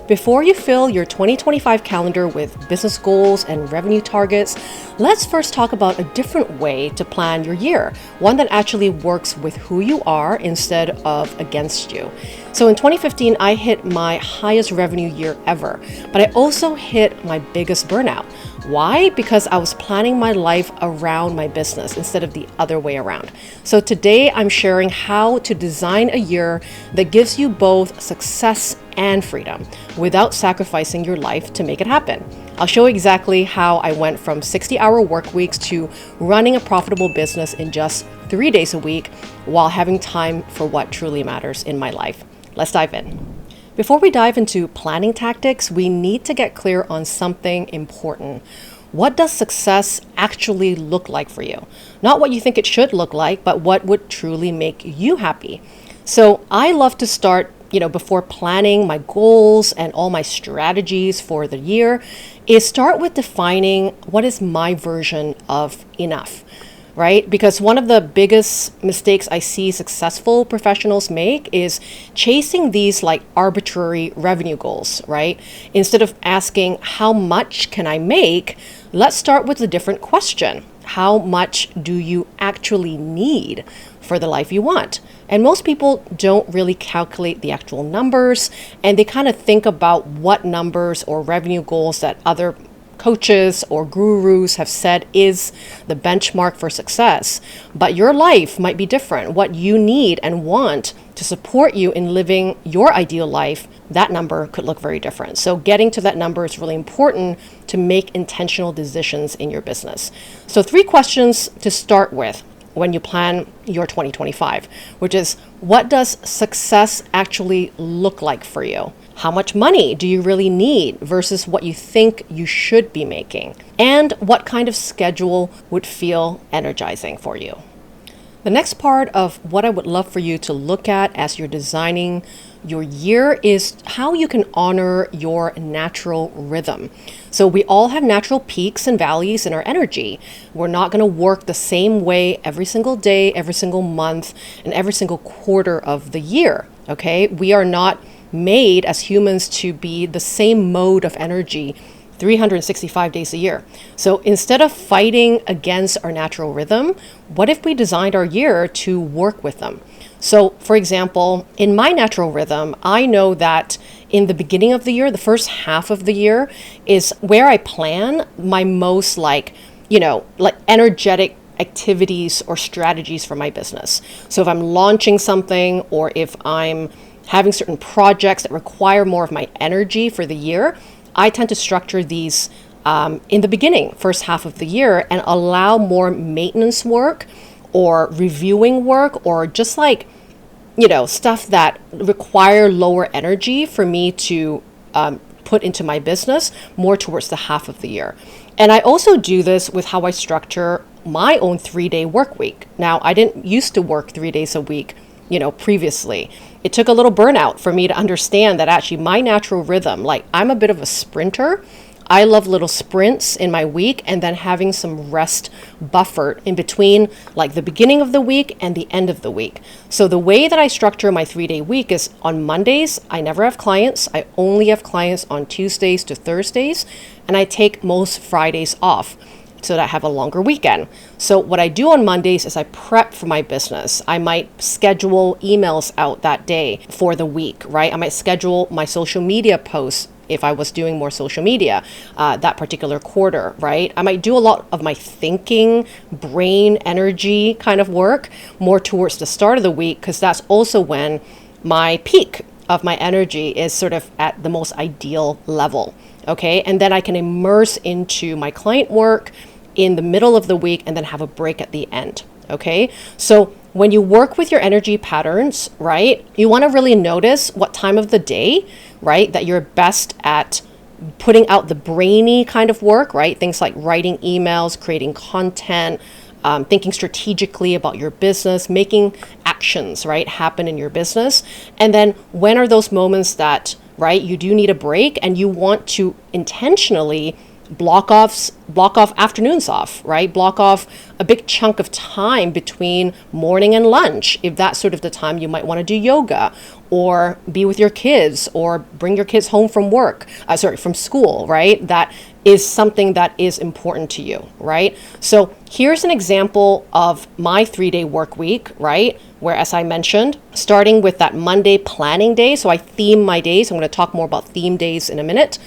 Before you fill your 2025 calendar with business goals and revenue targets, let's first talk about a different way to plan your year, one that actually works with who you are instead of against you. So in 2015, I hit my highest revenue year ever, but I also hit my biggest burnout. Why? Because I was planning my life around my business instead of the other way around. So today I'm sharing how to design a year that gives you both success and freedom without sacrificing your life to make it happen. I'll show exactly how I went from 60-hour work weeks to running a profitable business in just 3 days a week while having time for what truly matters in my life. Let's dive in. Before we dive into planning tactics, we need to get clear on something important. What does success actually look like for you? Not what you think it should look like, but what would truly make you happy. So I love to start, before planning my goals and all my strategies for the year, is start with defining what is my version of enough. Right? Because one of the biggest mistakes I see successful professionals make is chasing these like arbitrary revenue goals, right? Instead of asking, how much can I make? Let's start with a different question. How much do you actually need for the life you want? And most people don't really calculate the actual numbers, and they kind of think about what numbers or revenue goals that other coaches or gurus have said is the benchmark for success. But your life might be different. What you need and want to support you in living your ideal life, that number could look very different. So getting to that number is really important to make intentional decisions in your business. So 3 questions to start with when you plan your 2025, which is, what does success actually look like for you? How much money do you really need versus what you think you should be making? And what kind of schedule would feel energizing for you? The next part of what I would love for you to look at as you're designing your year is how you can honor your natural rhythm. So we all have natural peaks and valleys in our energy. We're not going to work the same way every single day, every single month, and every single quarter of the year. Okay? We are not made as humans to be the same mode of energy 365 days a year. So instead of fighting against our natural rhythm, what if we designed our year to work with them? So for example, in my natural rhythm, I know that in the beginning of the year, the first half of the year is where I plan my most energetic activities or strategies for my business. So if I'm launching something, or if I'm having certain projects that require more of my energy for the year, I tend to structure these in the beginning, first half of the year, and allow more maintenance work or reviewing work or just stuff that require lower energy for me to put into my business more towards the half of the year. And I also do this with how I structure my own 3-day work week. Now, I didn't used to work 3 days a week previously. It took a little burnout for me to understand that actually my natural rhythm, I'm a bit of a sprinter. I love little sprints in my week and then having some rest buffered in between the beginning of the week and the end of the week. So the way that I structure my 3-day week is on Mondays, I never have clients. I only have clients on Tuesdays to Thursdays, and I take most Fridays off so that I have a longer weekend. So what I do on Mondays is I prep for my business. I might schedule emails out that day for the week, right? I might schedule my social media posts if I was doing more social media that particular quarter, right? I might do a lot of my thinking, brain energy kind of work more towards the start of the week, because that's also when my peak of my energy is sort of at the most ideal level. Okay, and then I can immerse into my client work in the middle of the week and then have a break at the end. Okay, so when you work with your energy patterns, right, you want to really notice what time of the day, right, that you're best at putting out the brainy kind of work, right? Things like writing emails, creating content, thinking strategically about your business, making actions, right, happen in your business. And then when are those moments that, right, you do need a break and you want to intentionally block off afternoons off, right? Block off a big chunk of time between morning and lunch, if that's sort of the time you might want to do yoga, or be with your kids, or bring your kids home from from school, right? That is something that is important to you, right? So here's an example of my 3-day work week, right? Where, as I mentioned, starting with that Monday planning day. So I theme my days. I'm going to talk more about theme days in a minute.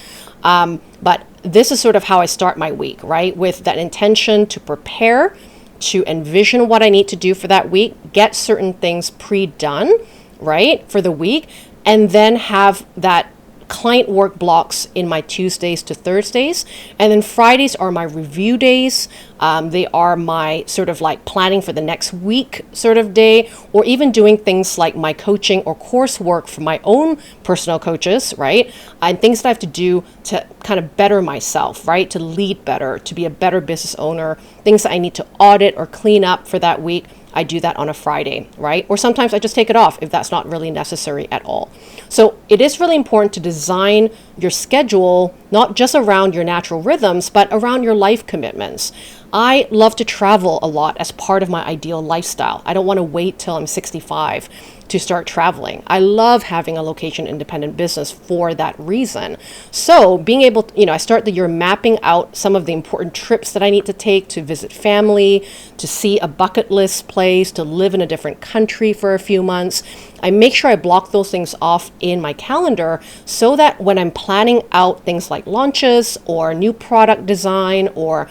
But this is sort of how I start my week, right? With that intention to prepare, to envision what I need to do for that week, get certain things pre-done, right, for the week, and then have that client work blocks in my Tuesdays to Thursdays. And then Fridays are my review days. They are my sort of like planning for the next week sort of day, or even doing things like my coaching or coursework for my own personal coaches, right? And things that I have to do to kind of better myself, right? To lead better, to be a better business owner, things that I need to audit or clean up for that week. I do that on a Friday, right? Or sometimes I just take it off if that's not really necessary at all. So it is really important to design your schedule, not just around your natural rhythms, but around your life commitments. I love to travel a lot as part of my ideal lifestyle. I don't want to wait till I'm 65 to start traveling. I love having a location independent business for that reason. So being able to, I start the year mapping out some of the important trips that I need to take to visit family, to see a bucket list place, to live in a different country for a few months. I make sure I block those things off in my calendar so that when I'm planning out things like launches or new product design or,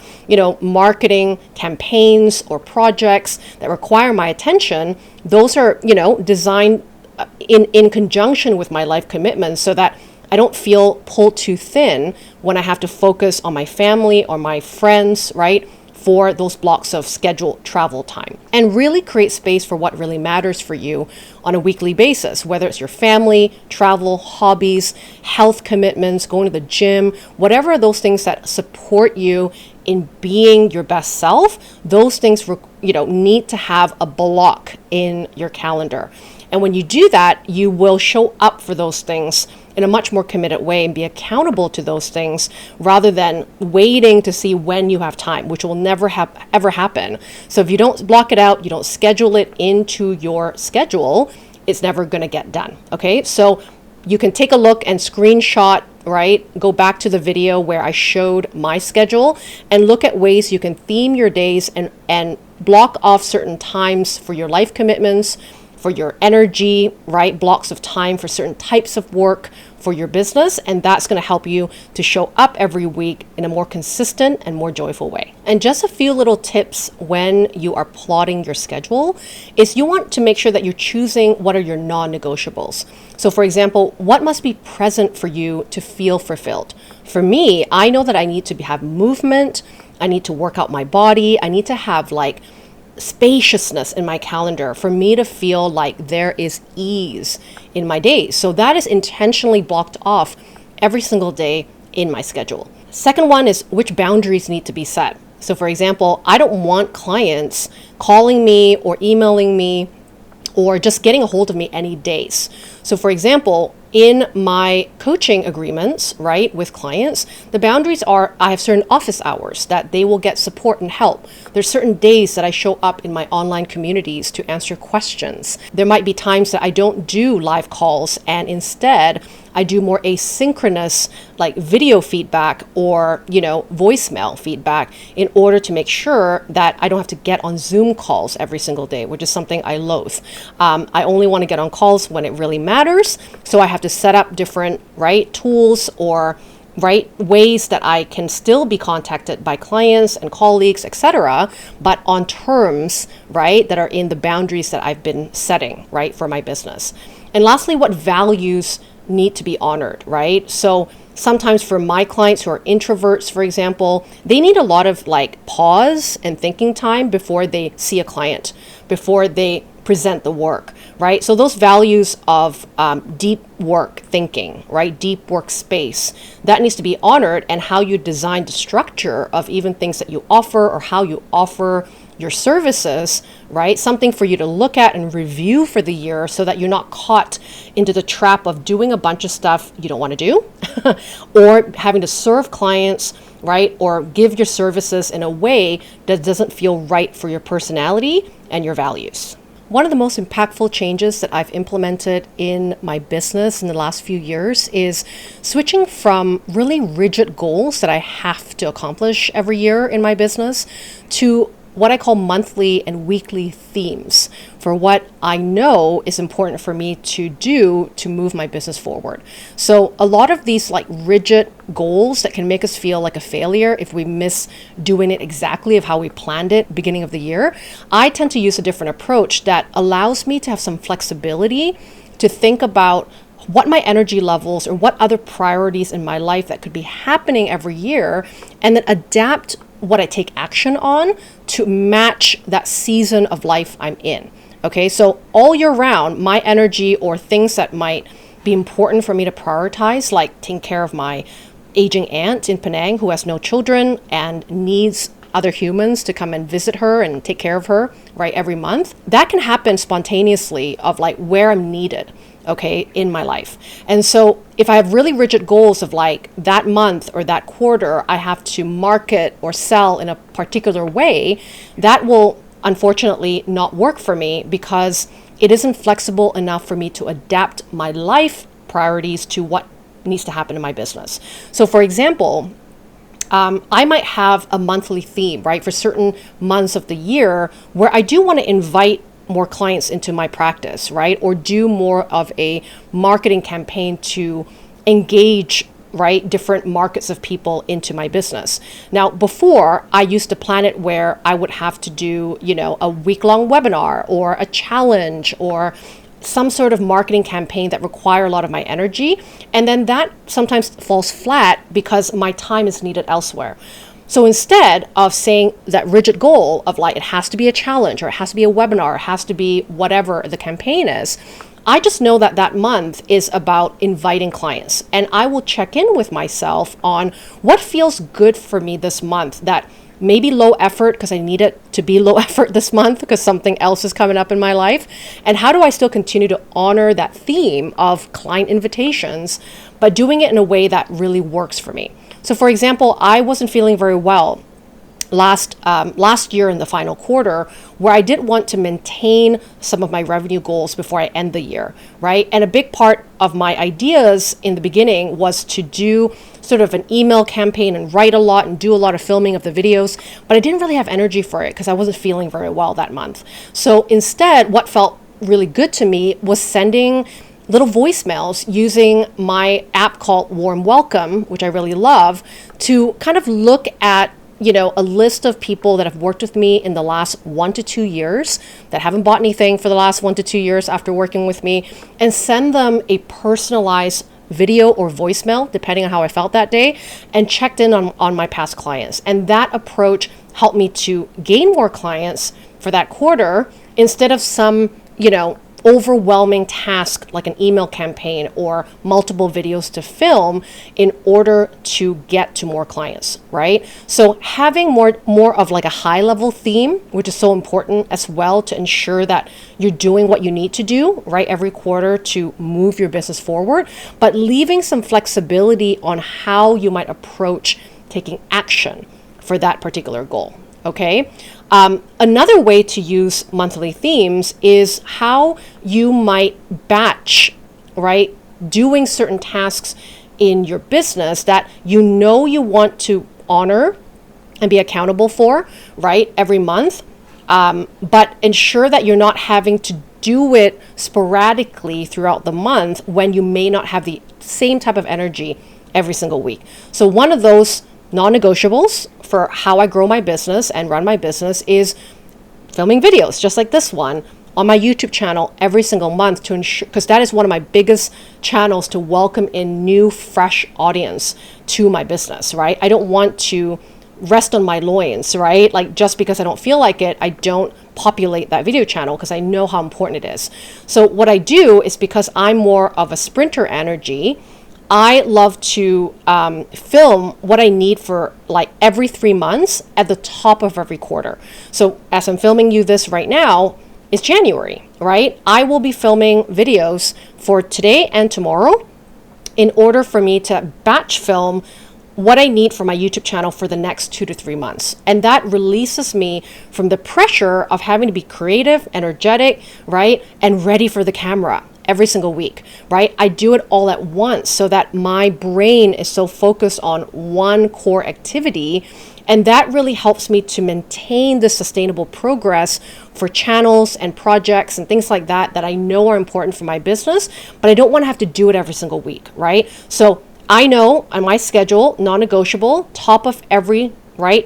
marketing campaigns or projects that require my attention, those are, designed in conjunction with my life commitments so that I don't feel pulled too thin when I have to focus on my family or my friends, right? For those blocks of scheduled travel time, and really create space for what really matters for you on a weekly basis, whether it's your family, travel, hobbies, health commitments, going to the gym, whatever those things that support you in being your best self, those things, need to have a block in your calendar. And when you do that, you will show up for those things in a much more committed way and be accountable to those things rather than waiting to see when you have time, which will never ever happen. So if you don't block it out, you don't schedule it into your schedule, it's never going to get done. Okay, so you can take a look and screenshot, right? Go back to the video where I showed my schedule and look at ways you can theme your days and block off certain times for your life commitments, for your energy, right? Blocks of time for certain types of work for your business. And that's going to help you to show up every week in a more consistent and more joyful way. And just a few little tips when you are plotting your schedule is you want to make sure that you're choosing what are your non-negotiables. So for example, what must be present for you to feel fulfilled? For me, I know that I need to have movement. I need to work out my body. I need to have like spaciousness in my calendar for me to feel like there is ease in my days. So that is intentionally blocked off every single day in my schedule. Second one is which boundaries need to be set. So for example, I don't want clients calling me or emailing me or just getting a hold of me any days. So for example, in my coaching agreements, right, with clients, the boundaries are I have certain office hours that they will get support and help. There's certain days that I show up in my online communities to answer questions. There might be times that I don't do live calls and instead I do more asynchronous like video feedback or, voicemail feedback in order to make sure that I don't have to get on Zoom calls every single day, which is something I loathe. I only want to get on calls when it really matters. So I have to set up different, right, tools or right ways that I can still be contacted by clients and colleagues, etc., but on terms, right, that are in the boundaries that I've been setting, right, for my business. And lastly, what values need to be honored, right? So sometimes for my clients who are introverts, for example, they need a lot of like pause and thinking time before they see a client, before they present the work, right? So those values of deep work thinking, right? Deep work space, that needs to be honored, and how you design the structure of even things that you offer or how you offer your services, right? Something for you to look at and review for the year so that you're not caught into the trap of doing a bunch of stuff you don't want to do or having to serve clients, right? Or give your services in a way that doesn't feel right for your personality and your values. One of the most impactful changes that I've implemented in my business in the last few years is switching from really rigid goals that I have to accomplish every year in my business to what I call monthly and weekly themes for what I know is important for me to do to move my business forward. So a lot of these like rigid goals that can make us feel like a failure if we miss doing it exactly of how we planned it beginning of the year, I tend to use a different approach that allows me to have some flexibility to think about what my energy levels or what other priorities in my life that could be happening every year, and then adapt what I take action on to match that season of life I'm in. Okay, so all year round, my energy or things that might be important for me to prioritize, like taking care of my aging aunt in Penang who has no children and needs other humans to come and visit her and take care of her, right, every month. That can happen spontaneously of like where I'm needed, okay, in my life. And so if I have really rigid goals of like that month or that quarter, I have to market or sell in a particular way, that will unfortunately not work for me because it isn't flexible enough for me to adapt my life priorities to what needs to happen in my business. So for example, I might have a monthly theme, right, for certain months of the year where I do want to invite more clients into my practice, right, or do more of a marketing campaign to engage, right, different markets of people into my business. Now, before, I used to plan it where I would have to do, a week-long webinar or a challenge or some sort of marketing campaign that require a lot of my energy. And then that sometimes falls flat because my time is needed elsewhere. So instead of saying that rigid goal of like, it has to be a challenge or it has to be a webinar, it has to be whatever the campaign is, I just know that that month is about inviting clients. And I will check in with myself on what feels good for me this month that maybe low effort because I need it to be low effort this month because something else is coming up in my life. And how do I still continue to honor that theme of client invitations, but doing it in a way that really works for me? So for example, I wasn't feeling very well last year in the final quarter, where I did want to maintain some of my revenue goals before I end the year, right? And a big part of my ideas in the beginning was to do sort of an email campaign and write a lot and do a lot of filming of the videos, but I didn't really have energy for it because I wasn't feeling very well that month. So instead, what felt really good to me was sending little voicemails using my app called Warm Welcome, which I really love, to kind of look at a list of people that have worked with me in the last 1 to 2 years that haven't bought anything for the last 1 to 2 years after working with me, and send them a personalized video or voicemail, depending on how I felt that day, and checked in on my past clients. And that approach helped me to gain more clients for that quarter instead of some, overwhelming task like an email campaign or multiple videos to film in order to get to more clients, right? So having more of like a high level theme, which is so important as well to ensure that you're doing what you need to do, right, every quarter to move your business forward, but leaving some flexibility on how you might approach taking action for that particular goal. Okay. Another way to use monthly themes is how you might batch, right? Doing certain tasks in your business that you want to honor and be accountable for, right? Every month. But ensure that you're not having to do it sporadically throughout the month when you may not have the same type of energy every single week. So one of those non-negotiables for how I grow my business and run my business is filming videos just like this one on my YouTube channel every single month to ensure, because that is one of my biggest channels to welcome in new, fresh audience to my business, right? I don't want to rest on my loins, right? Like just because I don't feel like it, I don't populate that video channel because I know how important it is. So what I do is, because I'm more of a sprinter energy, I love to film what I need for like every 3 months at the top of every quarter. So as I'm filming you this right now, it's January, right? I will be filming videos for today and tomorrow in order for me to batch film what I need for my YouTube channel for the next 2 to 3 months. And that releases me from the pressure of having to be creative, energetic, right? And ready for the camera every single week, right? I do it all at once so that my brain is so focused on one core activity. And that really helps me to maintain the sustainable progress for channels and projects and things like that that I know are important for my business, but I don't want to have to do it every single week, right? So I know on my schedule, non-negotiable, top of every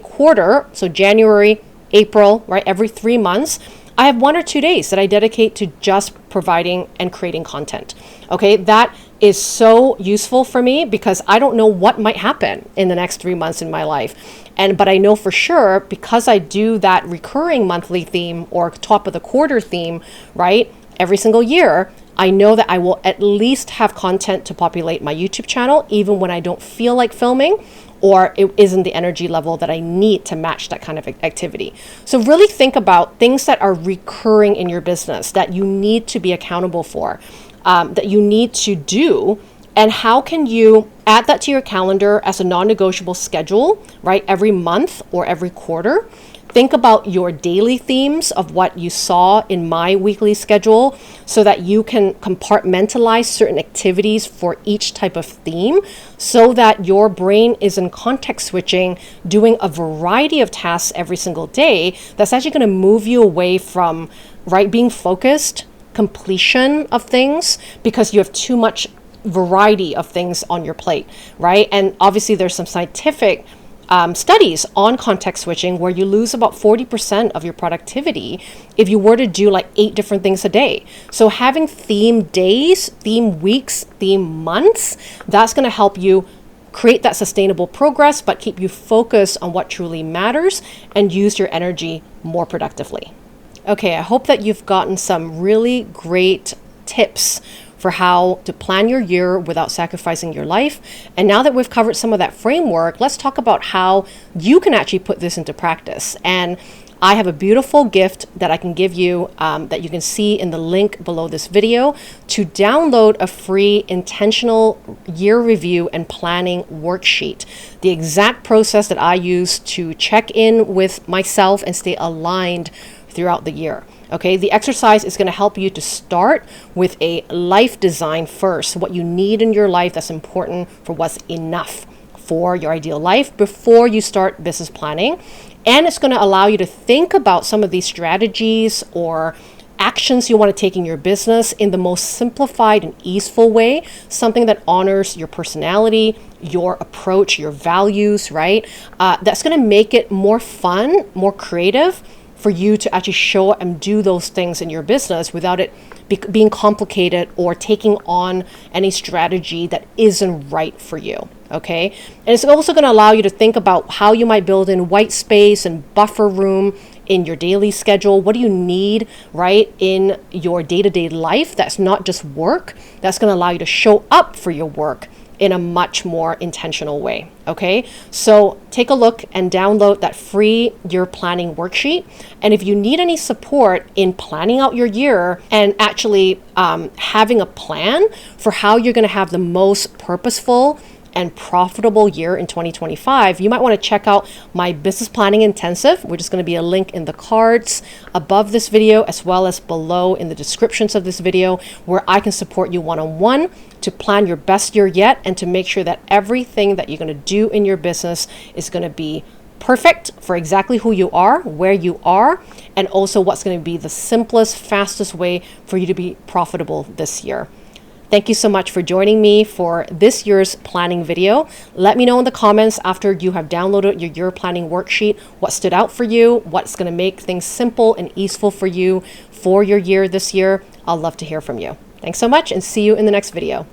quarter, so January, April, right, every 3 months, I have 1 or 2 days that I dedicate to just providing and creating content. Okay, that is so useful for me because I don't know what might happen in the next 3 months in my life. But I know for sure, because I do that recurring monthly theme or top of the quarter theme, right, every single year, I know that I will at least have content to populate my YouTube channel, even when I don't feel like filming or it isn't the energy level that I need to match that kind of activity. So really think about things that are recurring in your business that you need to be accountable for, that you need to do, and how can you add that to your calendar as a non-negotiable schedule, right? Every month or every quarter. Think about your daily themes of what you saw in my weekly schedule so that you can compartmentalize certain activities for each type of theme so that your brain is in context switching, doing a variety of tasks every single day. That's actually going to move you away from, right, being focused, completion of things, because you have too much variety of things on your plate, right? And obviously there's some scientific studies on context switching where you lose about 40% of your productivity if you were to do like 8 different things a day. So having theme days, theme weeks, theme months, that's going to help you create that sustainable progress, but keep you focused on what truly matters and use your energy more productively. Okay, I hope that you've gotten some really great tips for how to plan your year without sacrificing your life. And now that we've covered some of that framework, let's talk about how you can actually put this into practice. And I have a beautiful gift that I can give you that you can see in the link below this video to download a free intentional year review and planning worksheet. The exact process that I use to check in with myself and stay aligned throughout the year. Okay, the exercise is going to help you to start with a life design first, what you need in your life that's important for what's enough for your ideal life before you start business planning. And it's going to allow you to think about some of these strategies or actions you want to take in your business in the most simplified and easeful way, something that honors your personality, your approach, your values, right? That's going to make it more fun, more creative, for you to actually show up and do those things in your business without it being complicated or taking on any strategy that isn't right for you, okay? And it's also going to allow you to think about how you might build in white space and buffer room in your daily schedule. What do you need, right, in your day-to-day life that's not just work, that's going to allow you to show up for your work in a much more intentional way, okay? So take a look and download that free year planning worksheet. And if you need any support in planning out your year and actually having a plan for how you're gonna have the most purposeful and profitable year in 2025, you might want to check out my business planning intensive, which is going to be a link in the cards above this video, as well as below in the descriptions of this video, where I can support you one-on-one to plan your best year yet and to make sure that everything that you're going to do in your business is going to be perfect for exactly who you are, where you are, and also what's going to be the simplest, fastest way for you to be profitable this year. Thank you so much for joining me for this year's planning video. Let me know in the comments after you have downloaded your year planning worksheet what stood out for you, what's going to make things simple and easeful for you for your year this year. I'll love to hear from you. Thanks so much and see you in the next video.